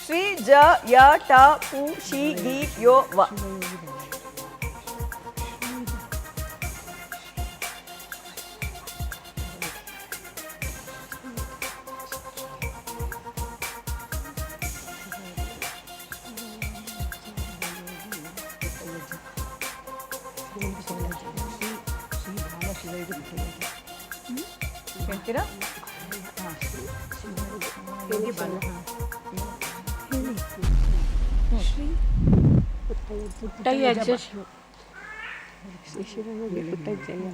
ಶ್ರೀ ಜ ಯ ಟ ಪು ಶಿ ಗಿ ಯೋ ವ. ಹೇಳ್ತೀರಾ?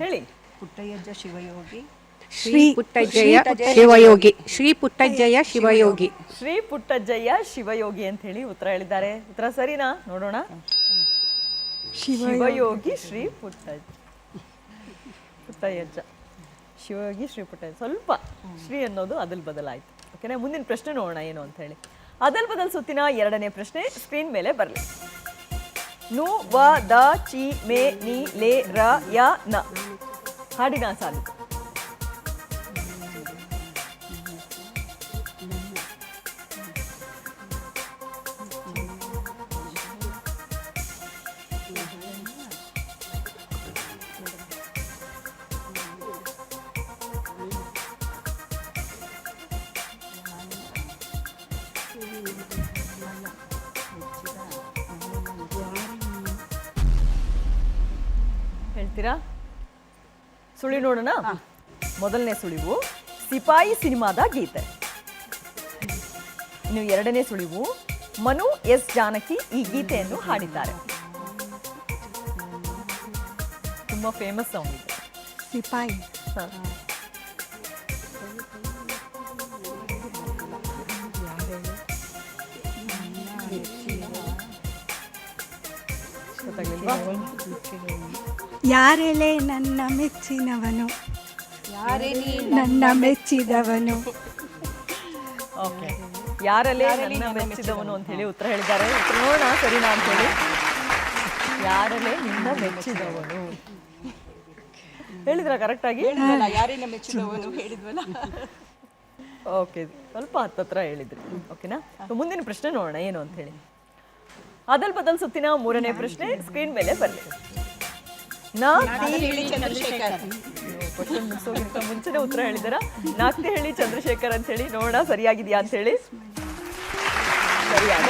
ಹೇಳಿ. ಪುಟ್ಟಯ್ಯಜ್ಜ ಶಿವಯೋಗಿ. ಶ್ರೀ ಪುಟ್ಟಜ್ಜಯ ಶಿವಯೋಗಿ. ಶ್ರೀ ಪುಟ್ಟಜ್ಜಯ ಶಿವಯೋಗಿ. ಶ್ರೀ ಪುಟ್ಟಜ್ಜಯ್ಯ ಶಿವಯೋಗಿ ಅಂತ ಹೇಳಿ ಉತ್ತರ ಹೇಳಿದ್ದಾರೆ. ಉತ್ತರ ಸರಿನಾ? ನೋಡೋಣ. ಶಿವಯೋಗಿ ಶ್ರೀ ಪುಟ್ಟಯ್ಯಜ್ಜ ಶಿವಯೋಗಿ ಶ್ರೀ ಪುಟ್ಟಯ್ಯ. ಸ್ವಲ್ಪ ಶ್ರೀ ಅನ್ನೋದು ಅದಲ್ ಬದಲಾಯ್ತು. ಓಕೆನಾ? ಮುಂದಿನ ಪ್ರಶ್ನೆ ನೋಡೋಣ ಏನು ಅಂತ ಹೇಳಿ. ಅದಲ್ ಬದಲ್ ಸುತ್ತಿನ ಎರಡನೇ ಪ್ರಶ್ನೆ ಸ್ಕ್ರೀನ್ ಮೇಲೆ ಬರಲಿ. ನು ವ ದ ಚಿ ಮೆ ನಿ ಲೇ ರ ಯ ನ. ಹಾಡಿನ ಸಾಲು. ಹೇಳ್ತೀರಾ? ಸುಳಿ ನೋಡೋಣ. ಮೊದಲನೇ ಸುಳಿವು ಸಿಪಾಯಿ ಸಿನಿಮಾದ ಗೀತೆ. ಇನ್ನು ಎರಡನೇ ಸುಳಿವು ಮನು ಎಸ್ ಜಾನಕಿ ಈ ಗೀತೆಯನ್ನು ಹಾಡಿದ್ದಾರೆ. ತುಂಬಾ ಫೇಮಸ್ ಸಾಂಗ್ ಇದೆ. ಸಿಪಾಯಿ. ಗೊತ್ತಾಗ್ಲಿಲ್ವಾ? ಯಾರೆಲೆ ನನ್ನ ಮೆಚ್ಚಿನವನು, ನನ್ನ ಮೆಚ್ಚಿದವನು. ಓಕೆ, ಯಾರಲ್ಲೇ ನನ್ನ ಮೆಚ್ಚಿದವನು ಅಂತ ಹೇಳಿ ಉತ್ತರ ಹೇಳಿದ್ದಾರೆ. ಉತ್ತರ ನೋಡೋಣ ಸರಿನಾ ಅಂತ ಹೇಳಿ. ಯಾರಲ್ಲೇ ನಿನ್ನ ಮೆಚ್ಚಿದವನು ಹೇಳಿದ್ರ ಕರೆಕ್ಟ್ ಆಗಿ? ಯಾರೇನ ಮೆಚ್ಚಿದವನು ಹೇಳಿದ್ವಲ್ಲ. ಓಕೆ, ಸ್ವಲ್ಪ ಹತ್ತತ್ರ ಹೇಳಿದ್ರಿ. ಓಕೆನಾ? ಮುಂದಿನ ಪ್ರಶ್ನೆ ನೋಡೋಣ ಏನು ಅಂತ ಹೇಳಿ. ಅದಲ್ ಬದಲ್ ಸುತ್ತಿನ ಮೂರನೇ ಪ್ರಶ್ನೆ ಸ್ಕ್ರೀನ್ ಮೇಲೆ ಬರಲಿ. ಕ್ವಶನ್ ಮುಗಿಸೋಗಿಂತ ಮುಂಚೆನೆ ಉತ್ತರ ಹೇಳಿದಾರ. ನಾಕ್ತಿ ಹೇಳಿ ಚಂದ್ರಶೇಖರ್ ಅಂತ ಹೇಳಿ. ನೋಡೋಣ ಸರಿಯಾಗಿದೆಯಾ ಅಂತ ಹೇಳಿ. ಸರಿಯಾದ